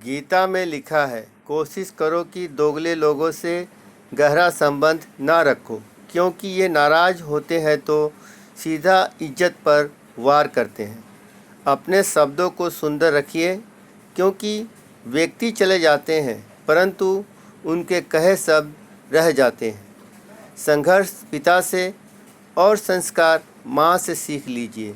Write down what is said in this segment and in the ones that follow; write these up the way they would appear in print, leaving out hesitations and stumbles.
गीता में लिखा है, कोशिश करो कि दोगले लोगों से गहरा संबंध ना रखो, क्योंकि ये नाराज़ होते हैं तो सीधा इज्जत पर वार करते हैं। अपने शब्दों को सुंदर रखिए, क्योंकि व्यक्ति चले जाते हैं परंतु उनके कहे शब्द रह जाते हैं। संघर्ष पिता से और संस्कार माँ से सीख लीजिए,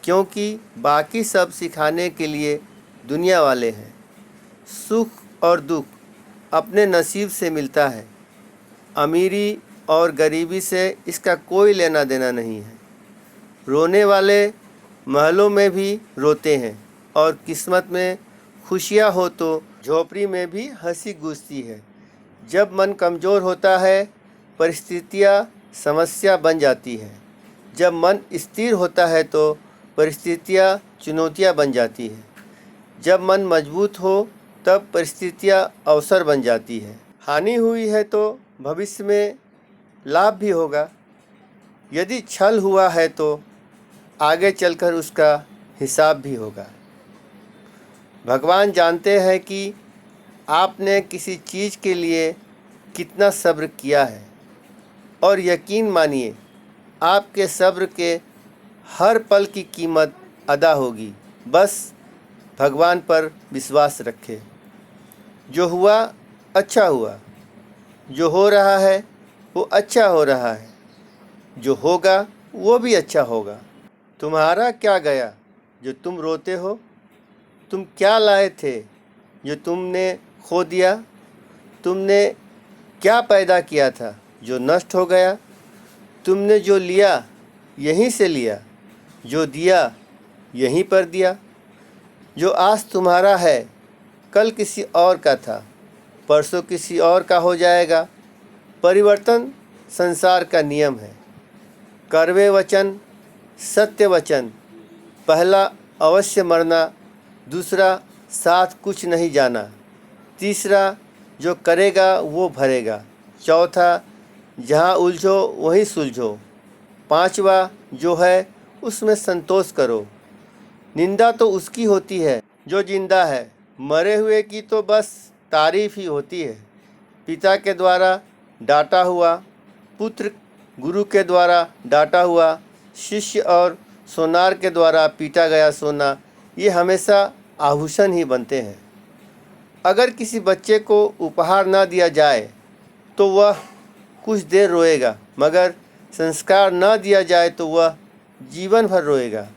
क्योंकि बाकी सब सिखाने के लिए दुनिया वाले हैं। सुख और दुख अपने नसीब से मिलता है, अमीरी और गरीबी से इसका कोई लेना देना नहीं है। रोने वाले महलों में भी रोते हैं और किस्मत में खुशियाँ हो तो झोपड़ी में भी हंसी गूंजती है। जब मन कमज़ोर होता है, परिस्थितियाँ समस्या बन जाती है। जब मन स्थिर होता है तो परिस्थितियाँ चुनौतियाँ बन जाती है। जब मन मजबूत हो तब परिस्थितियाँ अवसर बन जाती है। हानि हुई है तो भविष्य में लाभ भी होगा। यदि छल हुआ है तो आगे चलकर उसका हिसाब भी होगा। भगवान जानते हैं कि आपने किसी चीज़ के लिए कितना सब्र किया है, और यकीन मानिए आपके सब्र के हर पल की कीमत अदा होगी। बस भगवान पर विश्वास रखें। जो हुआ अच्छा हुआ, जो हो रहा है वो अच्छा हो रहा है, जो होगा वो भी अच्छा होगा। तुम्हारा क्या गया जो तुम रोते हो? तुम क्या लाए थे जो तुमने खो दिया? तुमने क्या पैदा किया था जो नष्ट हो गया? तुमने जो लिया यहीं से लिया, जो दिया यहीं पर दिया। जो आज तुम्हारा है कल किसी और का था, परसों किसी और का हो जाएगा। परिवर्तन संसार का नियम है। कड़वे वचन, सत्य वचन। पहला अवश्य मरना, दूसरा साथ कुछ नहीं जाना, तीसरा जो करेगा वो भरेगा, चौथा जहाँ उलझो वहीं सुलझो, पांचवा जो है उसमें संतोष करो। निंदा तो उसकी होती है जो जिंदा है, मरे हुए की तो बस तारीफ ही होती है। पिता के द्वारा डांटा हुआ पुत्र, गुरु के द्वारा डांटा हुआ शिष्य और सोनार के द्वारा पीटा गया सोना, ये हमेशा आभूषण ही बनते हैं। अगर किसी बच्चे को उपहार ना दिया जाए तो वह कुछ देर रोएगा, मगर संस्कार न दिया जाए तो वह जीवन भर रोएगा।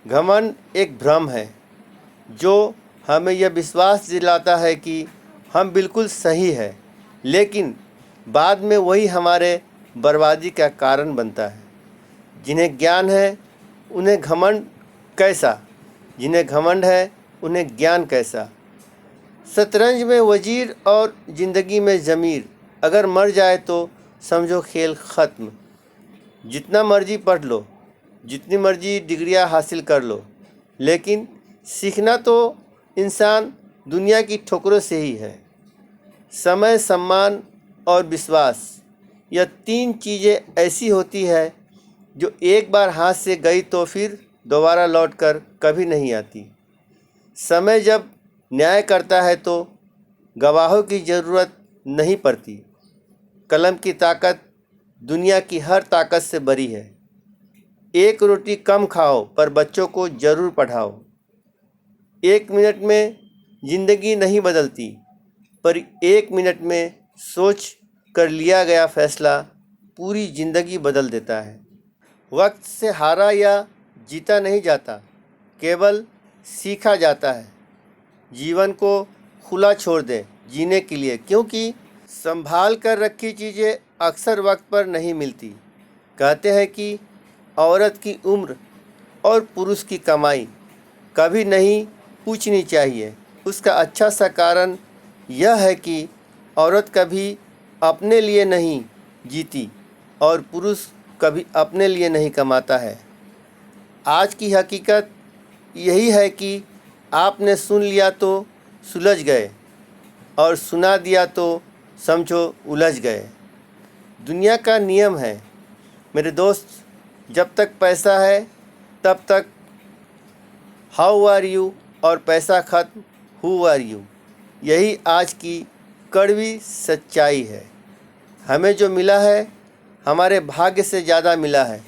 घमंड एक भ्रम है जो हमें यह विश्वास दिलाता है कि हम बिल्कुल सही है, लेकिन बाद में वही हमारे बर्बादी का कारण बनता है। जिन्हें ज्ञान है उन्हें घमंड कैसा, जिन्हें घमंड है उन्हें ज्ञान कैसा। शतरंज में वजीर और ज़िंदगी में ज़मीर, अगर मर जाए तो समझो खेल ख़त्म। जितना मर्जी पढ़ लो, जितनी मर्जी डिग्रियां हासिल कर लो, लेकिन सीखना तो इंसान दुनिया की ठोकरों से ही है। समय, सम्मान और विश्वास, यह तीन चीज़ें ऐसी होती है जो एक बार हाथ से गई तो फिर दोबारा लौटकर कभी नहीं आती। समय जब न्याय करता है तो गवाहों की ज़रूरत नहीं पड़ती। कलम की ताकत दुनिया की हर ताकत से बड़ी है। एक रोटी कम खाओ पर बच्चों को ज़रूर पढ़ाओ। एक मिनट में ज़िंदगी नहीं बदलती, पर एक मिनट में सोच कर लिया गया फैसला पूरी ज़िंदगी बदल देता है। वक्त से हारा या जीता नहीं जाता, केवल सीखा जाता है। जीवन को खुला छोड़ दें जीने के लिए, क्योंकि संभाल कर रखी चीज़ें अक्सर वक्त पर नहीं मिलती। कहते हैं कि औरत की उम्र और पुरुष की कमाई कभी नहीं पूछनी चाहिए। उसका अच्छा सा कारण यह है कि औरत कभी अपने लिए नहीं जीती और पुरुष कभी अपने लिए नहीं कमाता है। आज की हकीकत यही है कि आपने सुन लिया तो सुलझ गए और सुना दिया तो समझो उलझ गए। दुनिया का नियम है मेरे दोस्त, जब तक पैसा है तब तक हाउ आर यू, और पैसा खत्म हु आर यू। यही आज की कड़वी सच्चाई है। हमें जो मिला है हमारे भाग्य से ज़्यादा मिला है।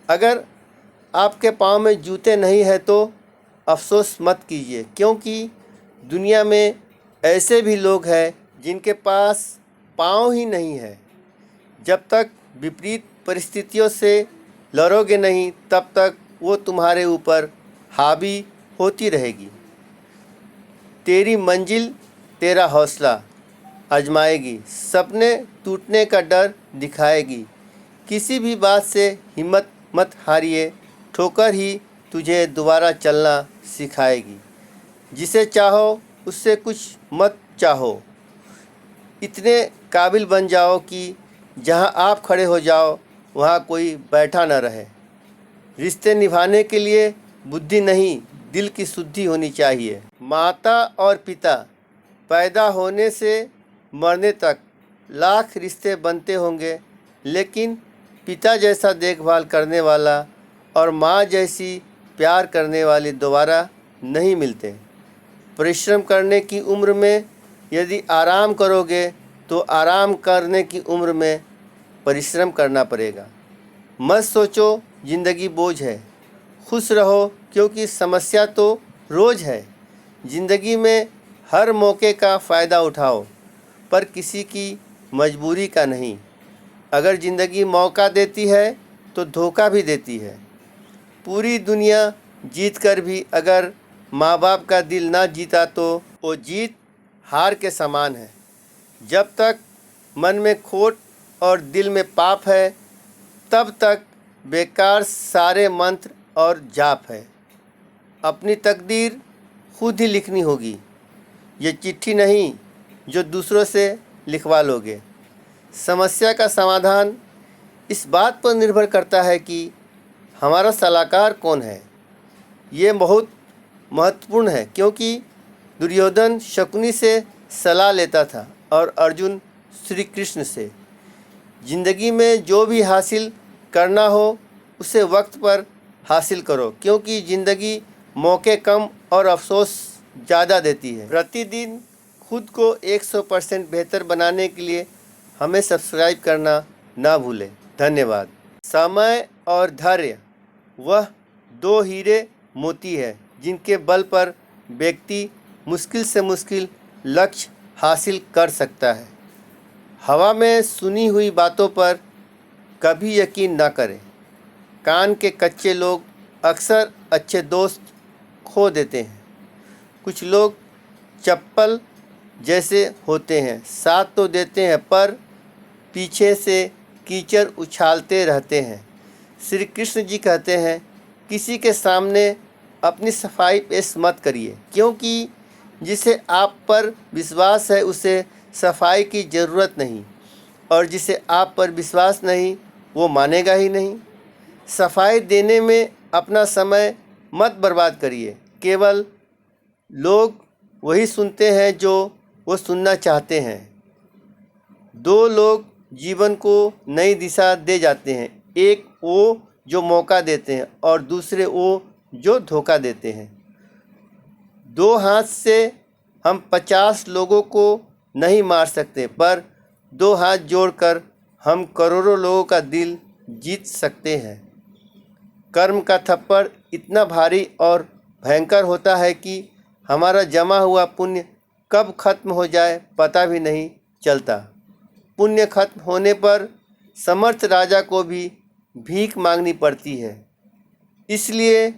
अगर आपके पाँव में जूते नहीं हैं तो अफसोस मत कीजिए, क्योंकि दुनिया में ऐसे भी लोग हैं जिनके पास पाँव ही नहीं है। जब तक विपरीत परिस्थितियों से लड़ोगे नहीं, तब तक वो तुम्हारे ऊपर हावी होती रहेगी। तेरी मंजिल तेरा हौसला आजमाएगी, सपने टूटने का डर दिखाएगी। किसी भी बात से हिम्मत मत हारिए, ठोकर ही तुझे दोबारा चलना सिखाएगी। जिसे चाहो उससे कुछ मत चाहो, इतने काबिल बन जाओ कि जहां आप खड़े हो जाओ वहां कोई बैठा न रहे। रिश्ते निभाने के लिए बुद्धि नहीं, दिल की शुद्धि होनी चाहिए। माता और पिता, पैदा होने से मरने तक लाख रिश्ते बनते होंगे, लेकिन पिता जैसा देखभाल करने वाला और माँ जैसी प्यार करने वाली दोबारा नहीं मिलते। परिश्रम करने की उम्र में यदि आराम करोगे तो आराम करने की उम्र में परिश्रम करना पड़ेगा। मत सोचो ज़िंदगी बोझ है, खुश रहो क्योंकि समस्या तो रोज़ है। ज़िंदगी में हर मौके का फ़ायदा उठाओ, पर किसी की मजबूरी का नहीं। अगर ज़िंदगी मौका देती है तो धोखा भी देती है। पूरी दुनिया जीत कर भी अगर माँ बाप का दिल ना जीता तो वो जीत हार के समान है। जब तक मन में खोट और दिल में पाप है, तब तक बेकार सारे मंत्र और जाप है। अपनी तकदीर खुद ही लिखनी होगी, ये चिट्ठी नहीं जो दूसरों से लिखवा लोगे। समस्या का समाधान इस बात पर निर्भर करता है कि हमारा सलाहकार कौन है। ये बहुत महत्वपूर्ण है, क्योंकि दुर्योधन शकुनी से सलाह लेता था और अर्जुन श्री कृष्ण से। ज़िंदगी में जो भी हासिल करना हो उसे वक्त पर हासिल करो, क्योंकि ज़िंदगी मौके कम और अफसोस ज़्यादा देती है। प्रतिदिन खुद को 100% बेहतर बनाने के लिए हमें सब्सक्राइब करना ना भूलें। धन्यवाद। समय और धैर्य वह दो हीरे मोती है जिनके बल पर व्यक्ति मुश्किल से मुश्किल लक्ष्य हासिल कर सकता है। हवा में सुनी हुई बातों पर कभी यकीन न करें। कान के कच्चे लोग अक्सर अच्छे दोस्त खो देते हैं। कुछ लोग चप्पल जैसे होते हैं, साथ तो देते हैं पर पीछे से कीचड़ उछालते रहते हैं। श्री कृष्ण जी कहते हैं, किसी के सामने अपनी सफाई पेश मत करिए, क्योंकि जिसे आप पर विश्वास है उसे सफाई की ज़रूरत नहीं, और जिसे आप पर विश्वास नहीं वो मानेगा ही नहीं। सफाई देने में अपना समय मत बर्बाद करिए। केवल लोग वही सुनते हैं जो वो सुनना चाहते हैं। दो लोग जीवन को नई दिशा दे जाते हैं, एक वो जो मौका देते हैं और दूसरे वो जो धोखा देते हैं। दो हाथ से हम 50 लोगों को नहीं मार सकते, पर दो हाथ जोड़कर हम करोड़ों लोगों का दिल जीत सकते हैं। कर्म का थप्पड़ इतना भारी और भयंकर होता है कि हमारा जमा हुआ पुण्य कब खत्म हो जाए पता भी नहीं चलता। पुण्य खत्म होने पर समर्थ राजा को भी भीख मांगनी पड़ती है। इसलिए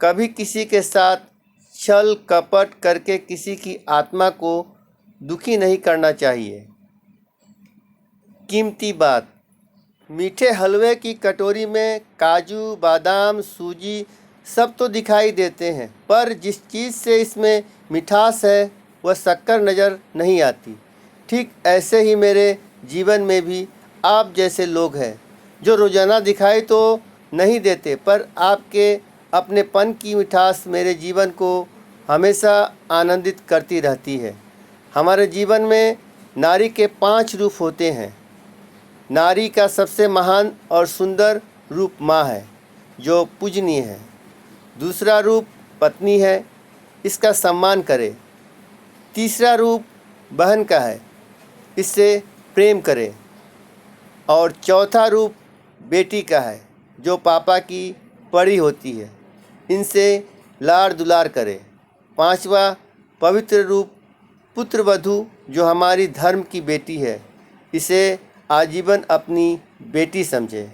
कभी किसी के साथ छल कपट करके किसी की आत्मा को दुखी नहीं करना चाहिए। कीमती बात, मीठे हलवे की कटोरी में काजू बादाम सूजी सब तो दिखाई देते हैं, पर जिस चीज़ से इसमें मिठास है वह शक्कर नज़र नहीं आती। ठीक ऐसे ही मेरे जीवन में भी आप जैसे लोग हैं जो रोज़ाना दिखाई तो नहीं देते, पर आपके अपनेपन की मिठास मेरे जीवन को हमेशा आनंदित करती रहती है। हमारे जीवन में नारी के 5 रूप होते हैं। नारी का सबसे महान और सुंदर रूप माँ है, जो पूजनीय है। दूसरा रूप पत्नी है, इसका सम्मान करें। तीसरा रूप बहन का है, इससे प्रेम करें। और चौथा रूप बेटी का है, जो पापा की परी होती है, इनसे लाड़ दुलार करें। पांचवा पवित्र रूप पुत्र वधू, जो हमारी धर्म की बेटी है, इसे आजीवन अपनी बेटी समझे।